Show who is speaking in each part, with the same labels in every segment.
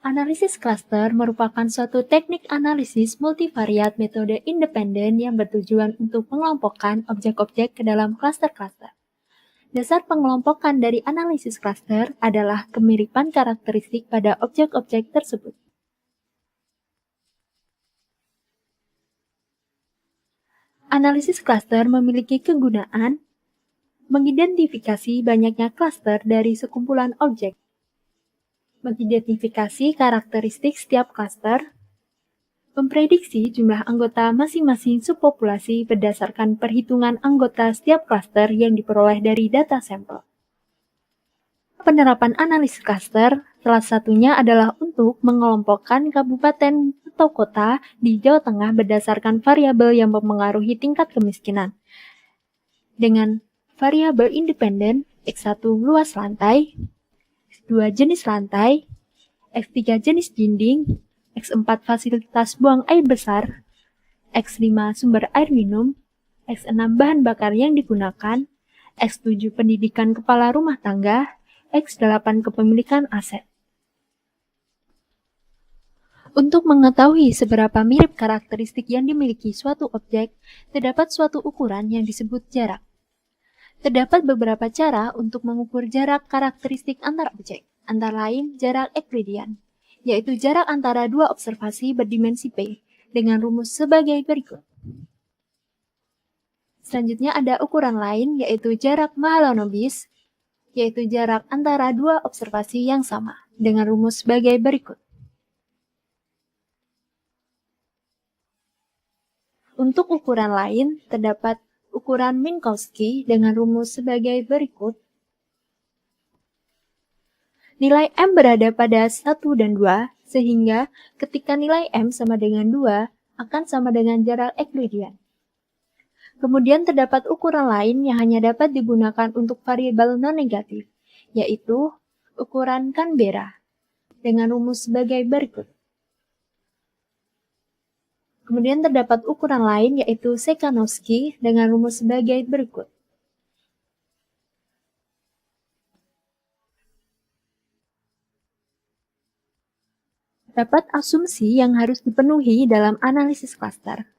Speaker 1: Analisis klaster merupakan suatu teknik analisis multivariat metode independen yang bertujuan untuk mengelompokkan objek-objek ke dalam klaster-klaster. Dasar pengelompokan dari analisis klaster adalah kemiripan karakteristik pada objek-objek tersebut. Analisis klaster memiliki kegunaan mengidentifikasi banyaknya klaster dari sekumpulan objek, mengidentifikasi karakteristik setiap klaster, memprediksi jumlah anggota masing-masing subpopulasi berdasarkan perhitungan anggota setiap klaster yang diperoleh dari data sampel. Penerapan analisis klaster salah satunya adalah untuk mengelompokkan kabupaten atau kota di Jawa Tengah berdasarkan variabel yang mempengaruhi tingkat kemiskinan. Dengan variabel independen, X1 luas lantai, X2 jenis lantai, X3 jenis dinding, X4 fasilitas buang air besar, X5 sumber air minum, X6 bahan bakar yang digunakan, X7 pendidikan kepala rumah tangga, X8 kepemilikan aset. Untuk mengetahui seberapa mirip karakteristik yang dimiliki suatu objek, terdapat suatu ukuran yang disebut jarak. Terdapat beberapa cara untuk mengukur jarak karakteristik antar objek, antara lain jarak Euclidean, yaitu jarak antara dua observasi berdimensi P, dengan rumus sebagai berikut. Selanjutnya ada ukuran lain, yaitu jarak Mahalanobis, yaitu jarak antara dua observasi yang sama, dengan rumus sebagai berikut. Untuk ukuran lain, terdapat ukuran Minkowski dengan rumus sebagai berikut. Nilai M berada pada 1 dan 2, sehingga ketika nilai M sama dengan 2, akan sama dengan jarak Euclidean. Kemudian terdapat ukuran lain yang hanya dapat digunakan untuk variabel non-negatif, yaitu ukuran Canberra, dengan rumus sebagai berikut. Kemudian terdapat ukuran lain yaitu Sekhanovsky dengan rumus sebagai berikut. Terdapat asumsi yang harus dipenuhi dalam analisis klaster.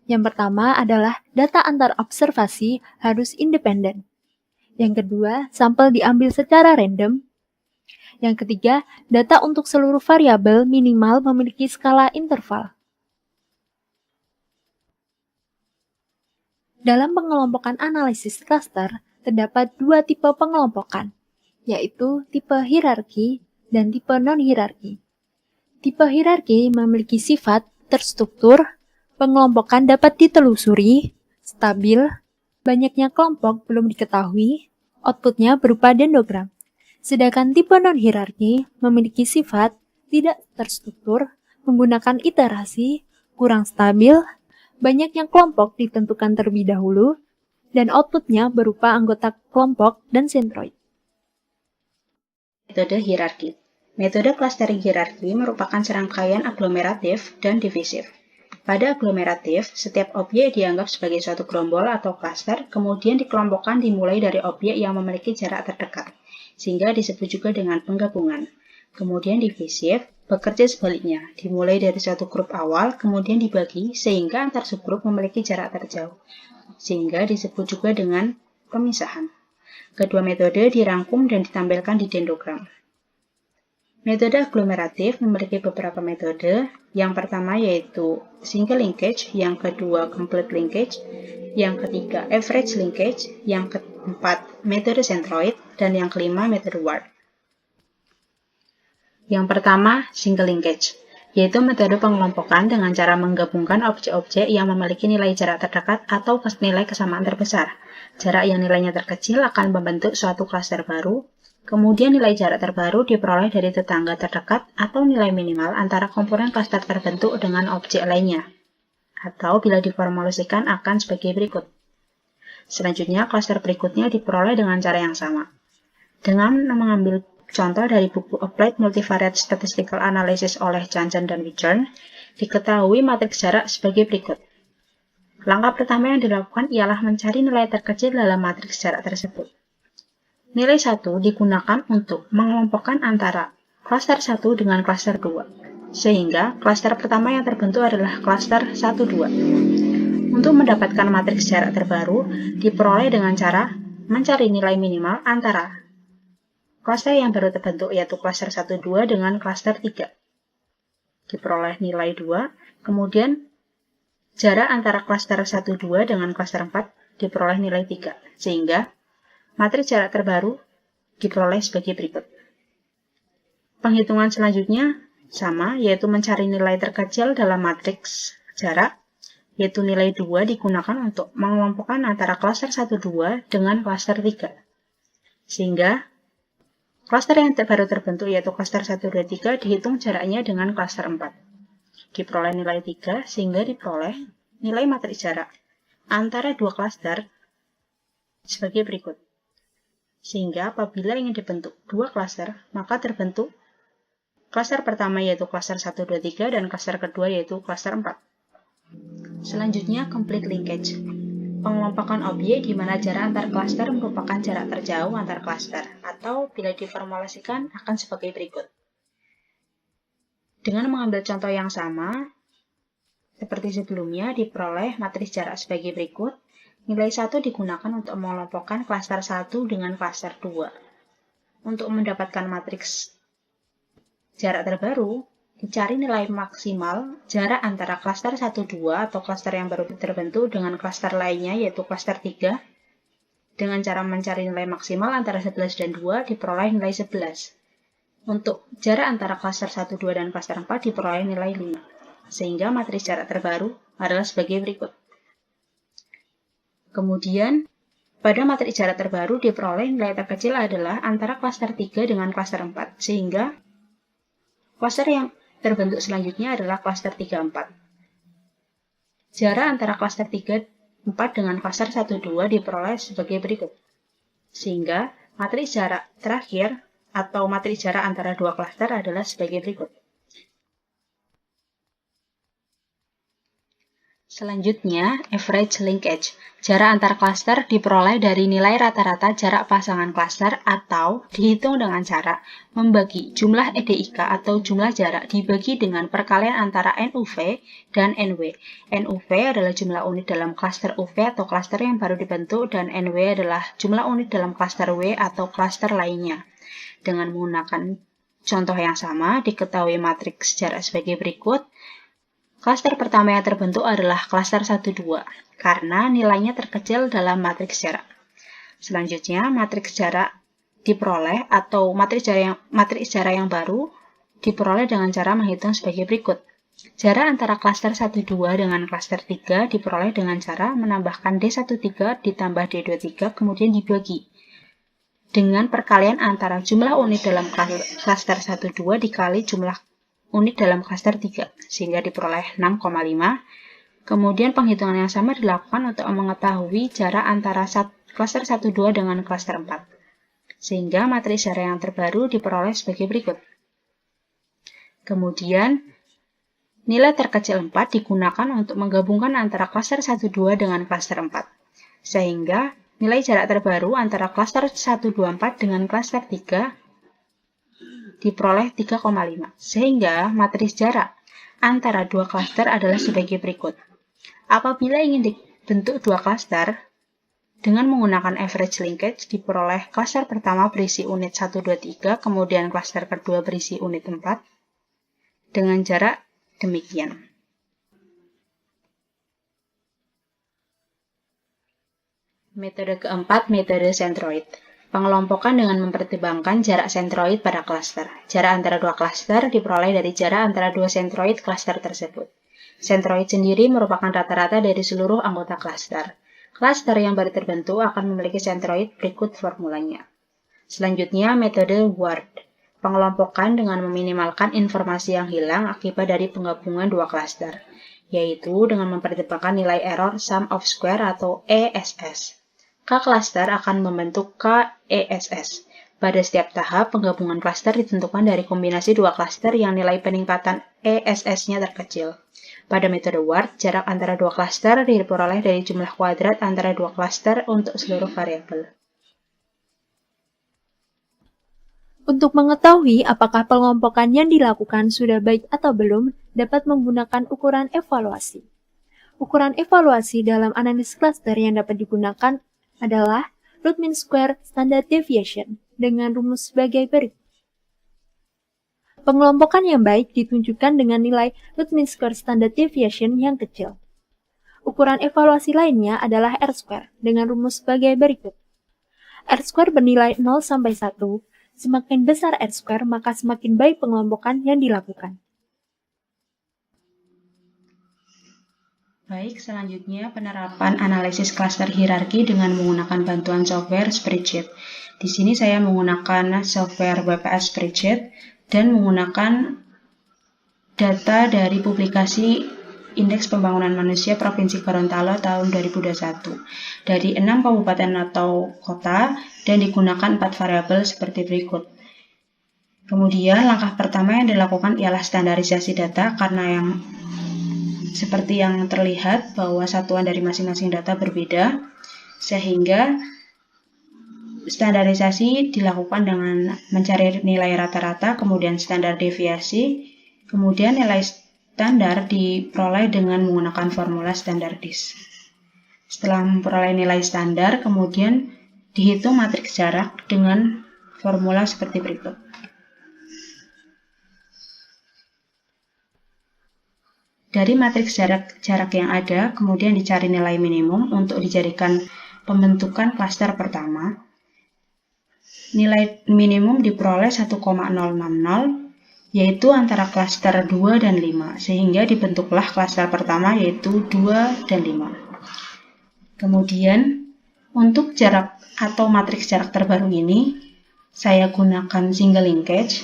Speaker 1: Yang pertama adalah data antar observasi harus independen. Yang kedua, sampel diambil secara random. Yang ketiga, data untuk seluruh variabel minimal memiliki skala interval. Dalam pengelompokan analisis klaster, terdapat dua tipe pengelompokan, yaitu tipe hierarki dan tipe non-hierarki. Tipe hierarki memiliki sifat terstruktur, pengelompokan dapat ditelusuri, stabil, banyaknya kelompok belum diketahui, outputnya berupa dendrogram. Sedangkan tipe non-hierarki memiliki sifat tidak terstruktur, menggunakan iterasi, kurang stabil, banyaknya kelompok ditentukan terlebih dahulu, dan outputnya berupa anggota kelompok dan sentroid.
Speaker 2: Metode hierarki. Metode clustering hierarki merupakan serangkaian aglomeratif dan divisif. Pada aglomeratif, setiap objek dianggap sebagai suatu gerombol atau klaster, kemudian dikelompokkan dimulai dari objek yang memiliki jarak terdekat, sehingga disebut juga dengan penggabungan. Kemudian divisif, bekerja sebaliknya, dimulai dari suatu grup awal, kemudian dibagi, sehingga antar subgrup memiliki jarak terjauh, sehingga disebut juga dengan pemisahan. Kedua metode dirangkum dan ditampilkan di dendrogram. Metode aglomeratif memiliki beberapa metode. Yang pertama yaitu single linkage, yang kedua complete linkage, yang ketiga average linkage, yang keempat metode centroid, dan yang kelima metode ward. Yang pertama, single linkage, yaitu metode pengelompokan dengan cara menggabungkan objek-objek yang memiliki nilai jarak terdekat atau nilai kesamaan terbesar. Jarak yang nilainya terkecil akan membentuk suatu klaster baru, kemudian nilai jarak terbaru diperoleh dari tetangga terdekat atau nilai minimal antara komponen klaster terbentuk dengan objek lainnya, atau bila diformulasikan akan sebagai berikut. Selanjutnya, klaster berikutnya diperoleh dengan cara yang sama. Dengan mengambil contoh dari buku Applied Multivariate Statistical Analysis oleh Johnson dan Wichern, diketahui matriks jarak sebagai berikut. Langkah pertama yang dilakukan ialah mencari nilai terkecil dalam matriks jarak tersebut. Nilai 1 digunakan untuk mengelompokkan antara klaster 1 dengan klaster 2. Sehingga klaster pertama yang terbentuk adalah klaster 1-2. Untuk mendapatkan matriks jarak terbaru diperoleh dengan cara mencari nilai minimal antara klaster yang baru terbentuk yaitu klaster 1-2 dengan klaster 3. Diperoleh nilai 2, kemudian jarak antara klaster 1-2 dengan klaster 4 diperoleh nilai 3, sehingga matriks jarak terbaru diperoleh sebagai berikut. Penghitungan selanjutnya sama, yaitu mencari nilai terkecil dalam matriks jarak, yaitu nilai 2 digunakan untuk mengelompokkan antara klaster 1-2 dengan klaster 3. Sehingga klaster yang baru terbentuk yaitu klaster 1-2-3 dihitung jaraknya dengan klaster 4. Diperoleh nilai 3 sehingga diperoleh nilai matriks jarak antara dua klaster sebagai berikut. Sehingga apabila ingin dibentuk dua klaster, maka terbentuk klaster pertama yaitu klaster 1-2-3 dan klaster kedua yaitu klaster 4. Selanjutnya, complete linkage. Pengelompokan objek di mana jarak antar klaster merupakan jarak terjauh antar klaster, atau bila diformulasikan akan sebagai berikut. Dengan mengambil contoh yang sama, seperti sebelumnya, diperoleh matriks jarak sebagai berikut. Nilai 1 digunakan untuk mengelompokkan klaster 1 dengan klaster 2. Untuk mendapatkan matriks jarak terbaru, dicari nilai maksimal jarak antara klaster 1-2 atau klaster yang baru terbentuk dengan klaster lainnya yaitu klaster 3. Dengan cara mencari nilai maksimal antara 11 dan 2 diperoleh nilai 11. Untuk jarak antara klaster 1-2 dan klaster 4 diperoleh nilai 5. Sehingga matriks jarak terbaru adalah sebagai berikut. Kemudian, pada matriks jarak terbaru diperoleh nilai terkecil adalah antara klaster 3 dengan klaster 4. Sehingga klaster yang terbentuk selanjutnya adalah klaster 3-4. Jarak antara klaster 3-4 dengan klaster 1-2 diperoleh sebagai berikut. Sehingga matriks jarak terakhir atau matriks jarak antara dua klaster adalah sebagai berikut. Selanjutnya, average linkage. Jarak antar klaster diperoleh dari nilai rata-rata jarak pasangan klaster atau dihitung dengan cara membagi jumlah EDIK atau jumlah jarak dibagi dengan perkalian antara NUV dan NW. NUV adalah jumlah unit dalam klaster UV atau klaster yang baru dibentuk dan NW adalah jumlah unit dalam klaster W atau klaster lainnya. Dengan menggunakan contoh yang sama, diketahui matriks jarak sebagai berikut. Klaster pertama yang terbentuk adalah klaster 1-2, karena nilainya terkecil dalam matriks jarak. Selanjutnya, matriks jarak diperoleh atau matriks jarak yang baru diperoleh dengan cara menghitung sebagai berikut. Jarak antara klaster 1-2 dengan klaster 3 diperoleh dengan cara menambahkan D13 ditambah D23 kemudian dibagi dengan perkalian antara jumlah unit dalam klaster 1-2 dikali jumlah unit dalam klaster 3, sehingga diperoleh 6,5. Kemudian penghitungan yang sama dilakukan untuk mengetahui jarak antara klaster 1-2 dengan klaster 4. Sehingga matriks jarak yang terbaru diperoleh sebagai berikut. Kemudian, nilai terkecil 4 digunakan untuk menggabungkan antara klaster 1-2 dengan klaster 4. Sehingga nilai jarak terbaru antara klaster 1-2-4 dengan klaster 3 diperoleh 3,5. Sehingga matriks jarak antara dua klaster adalah sebagai berikut. Apabila ingin dibentuk dua klaster, dengan menggunakan average linkage diperoleh klaster pertama berisi unit 1, 2, 3, kemudian klaster kedua berisi unit 4, dengan jarak demikian. Metode keempat, metode centroid. Pengelompokan dengan mempertimbangkan jarak sentroid pada klaster. Jarak antara dua klaster diperoleh dari jarak antara dua sentroid klaster tersebut. Sentroid sendiri merupakan rata-rata dari seluruh anggota klaster. Klaster yang baru terbentuk akan memiliki sentroid berikut formulanya. Selanjutnya, metode Ward. Pengelompokan dengan meminimalkan informasi yang hilang akibat dari penggabungan dua klaster, yaitu dengan mempertimbangkan nilai error sum of square atau ESS. K-klaster akan membentuk KESS. Pada setiap tahap, penggabungan klaster ditentukan dari kombinasi dua klaster yang nilai peningkatan ESS-nya terkecil. Pada metode Ward, jarak antara dua klaster diperoleh dari jumlah kuadrat antara dua klaster untuk seluruh variabel.
Speaker 1: Untuk mengetahui apakah pengelompokan yang dilakukan sudah baik atau belum, dapat menggunakan ukuran evaluasi. Ukuran evaluasi dalam analisis cluster yang dapat digunakan adalah root mean square standard deviation dengan rumus sebagai berikut. Pengelompokan yang baik ditunjukkan dengan nilai root mean square standard deviation yang kecil. Ukuran evaluasi lainnya adalah R-square dengan rumus sebagai berikut. R-square bernilai 0 sampai 1. Semakin besar R-square, maka semakin baik pengelompokan yang dilakukan.
Speaker 2: Baik, selanjutnya penerapan analisis cluster hierarki dengan menggunakan bantuan software spreadsheet. Di sini saya menggunakan software WPS spreadsheet dan menggunakan data dari publikasi Indeks Pembangunan Manusia Provinsi Gorontalo tahun 2021 dari 6 kabupaten atau kota dan digunakan 4 variabel seperti berikut. Kemudian langkah pertama yang dilakukan ialah standarisasi data karena seperti yang terlihat bahwa satuan dari masing-masing data berbeda, sehingga standarisasi dilakukan dengan mencari nilai rata-rata, kemudian standar deviasi, kemudian nilai standar diperoleh dengan menggunakan formula standardis. Setelah memperoleh nilai standar, kemudian dihitung matriks jarak dengan formula seperti berikut. Dari matriks jarak yang ada, kemudian dicari nilai minimum untuk dijadikan pembentukan klaster pertama. Nilai minimum diperoleh 1,060, yaitu antara klaster 2 dan 5, sehingga dibentuklah klaster pertama yaitu 2 dan 5. Kemudian, untuk jarak atau matriks jarak terbaru ini, saya gunakan single linkage,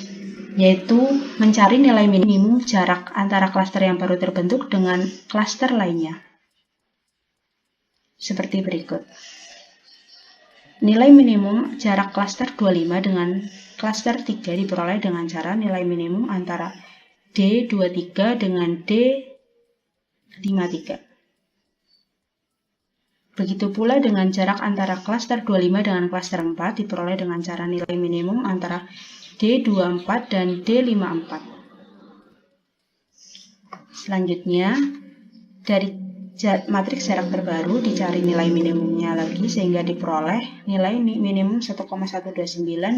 Speaker 2: yaitu mencari nilai minimum jarak antara klaster yang baru terbentuk dengan klaster lainnya. Seperti berikut. Nilai minimum jarak klaster 25 dengan klaster 3 diperoleh dengan cara nilai minimum antara D23 dengan D53. Begitu pula dengan jarak antara klaster 25 dengan klaster 4 diperoleh dengan cara nilai minimum antara D24 dan D54. Selanjutnya, dari matriks jarak terbaru dicari nilai minimumnya lagi sehingga diperoleh nilai minimum 1,129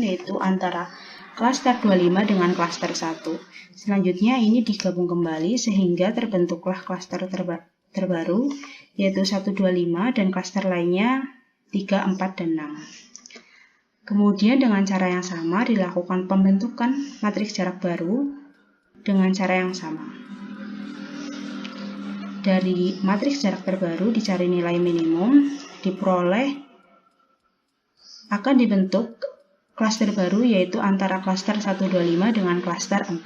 Speaker 2: yaitu antara klaster 25 dengan klaster 1. Selanjutnya ini digabung kembali sehingga terbentuklah klaster terbaru yaitu 125 dan klaster lainnya 3, 4, dan 6. Kemudian dengan cara yang sama dilakukan pembentukan matriks jarak baru dengan cara yang sama. Dari matriks jarak terbaru dicari nilai minimum, diperoleh akan dibentuk klaster baru yaitu antara klaster 125 dengan klaster 4.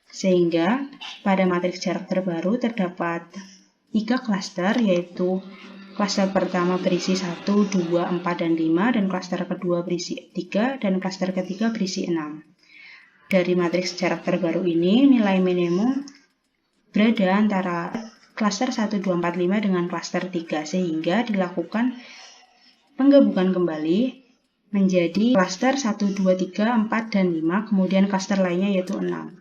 Speaker 2: Sehingga pada matriks jarak terbaru terdapat 3 klaster yaitu klaster pertama berisi 1, 2, 4, dan 5 dan klaster kedua berisi 3 dan klaster ketiga berisi 6. Dari matriks jarak terbaru ini nilai minimum berada antara klaster 1, 2, 4, 5 dengan klaster 3 sehingga dilakukan penggabungan kembali menjadi klaster 1, 2, 3, 4, dan 5 kemudian klaster lainnya yaitu 6.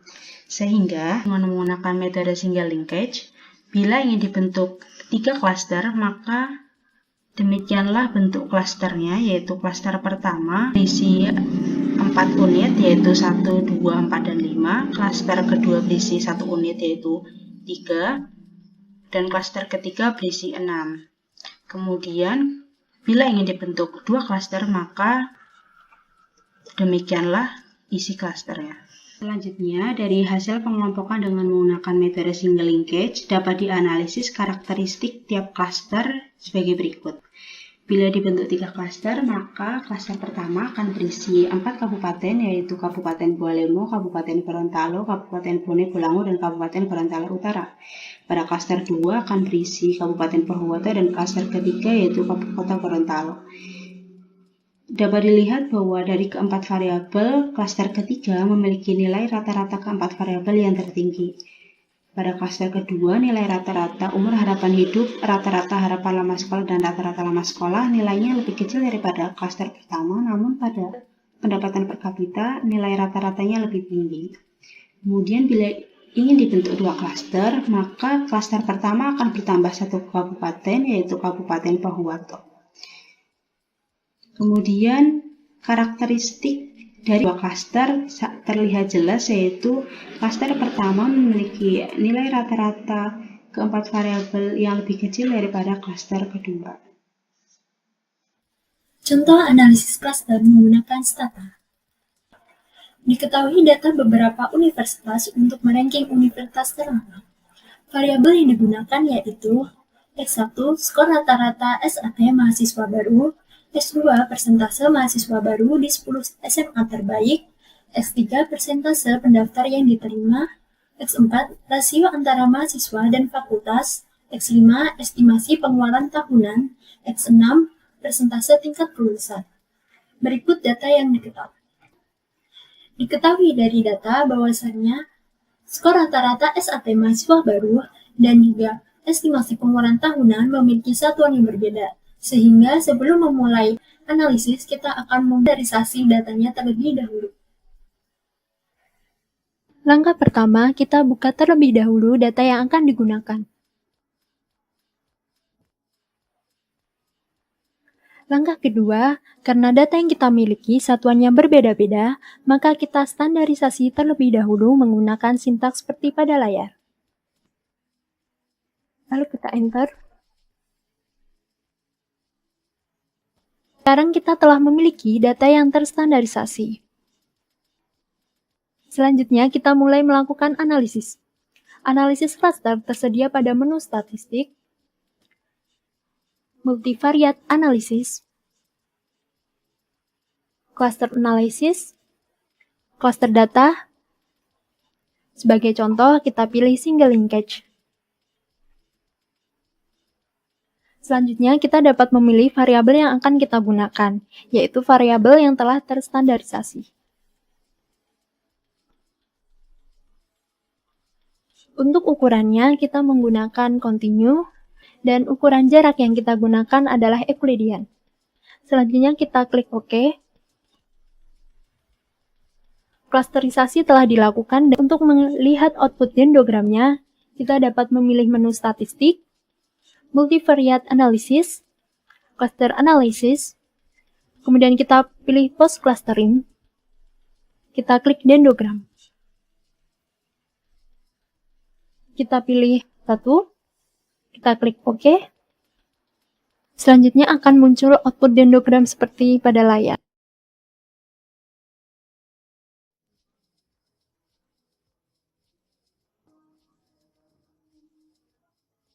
Speaker 2: Sehingga dengan menggunakan metode single linkage, bila ingin dibentuk 3 klaster maka demikianlah bentuk klasternya yaitu klaster pertama berisi 4 unit yaitu 1, 2, 4, dan 5, klaster kedua berisi 1 unit yaitu 3, dan klaster ketiga berisi 6. Kemudian, bila ingin dibentuk 2 klaster, maka demikianlah isi klasternya. Selanjutnya, dari hasil pengelompokan dengan menggunakan metode single linkage, dapat dianalisis karakteristik tiap klaster sebagai berikut. Bila dibentuk 3 klaster, maka klaster pertama akan berisi 4 kabupaten, yaitu Kabupaten Bualemo, Kabupaten Gorontalo, Kabupaten Bone Bolango, dan Kabupaten Gorontalo Utara. Pada klaster 2 akan berisi Kabupaten Purwokerto dan klaster ketiga yaitu Kota Gorontalo. Dapat dilihat bahwa dari keempat variabel, klaster ketiga memiliki nilai rata-rata keempat variabel yang tertinggi. Pada klaster kedua, nilai rata-rata umur harapan hidup, rata-rata harapan lama sekolah, dan rata-rata lama sekolah nilainya lebih kecil daripada klaster pertama, namun pada pendapatan per kapita, nilai rata-ratanya lebih tinggi. Kemudian bila ingin dibentuk dua klaster, maka klaster pertama akan bertambah satu kabupaten, yaitu Kabupaten Pahuwato. Kemudian karakteristik dari dua klaster terlihat jelas, yaitu klaster pertama memiliki nilai rata-rata keempat variabel yang lebih kecil daripada klaster kedua.
Speaker 1: Contoh analisis klaster menggunakan stata. Diketahui data beberapa universitas untuk meranking universitas ternama. Variabel yang digunakan yaitu S1 skor rata-rata SAT mahasiswa baru, S2 persentase mahasiswa baru di 10 SMA terbaik, S3 persentase pendaftar yang diterima, X4 rasio antara mahasiswa dan fakultas, X5 estimasi pengeluaran tahunan, X6 persentase tingkat kelulusan. Berikut data yang diketahui. Diketahui dari data bahwasannya skor rata-rata SAT mahasiswa baru dan juga estimasi pengeluaran tahunan memiliki satuan yang berbeda, sehingga sebelum memulai analisis kita akan memverifikasi datanya terlebih dahulu. Langkah pertama, kita buka terlebih dahulu data yang akan digunakan. Langkah kedua, karena data yang kita miliki satuannya berbeda-beda, maka kita standarisasi terlebih dahulu menggunakan sintaks seperti pada layar. Lalu kita enter. Sekarang kita telah memiliki data yang terstandarisasi. Selanjutnya, kita mulai melakukan analisis. Analisis klaster tersedia pada menu statistik, multivariate analysis, cluster analysis, cluster data. Sebagai contoh, kita pilih single linkage. Selanjutnya, kita dapat memilih variabel yang akan kita gunakan, yaitu variabel yang telah terstandarisasi. Untuk ukurannya, kita menggunakan continue, dan ukuran jarak yang kita gunakan adalah Euclidean. Selanjutnya kita klik OK. Klasterisasi telah dilakukan, dan untuk melihat output dendrogramnya, kita dapat memilih menu statistik, multivariate analysis, cluster analysis, kemudian kita pilih post clustering, kita klik dendrogram. Kita pilih satu, kita klik OK. Selanjutnya akan muncul output dendrogram seperti pada layar.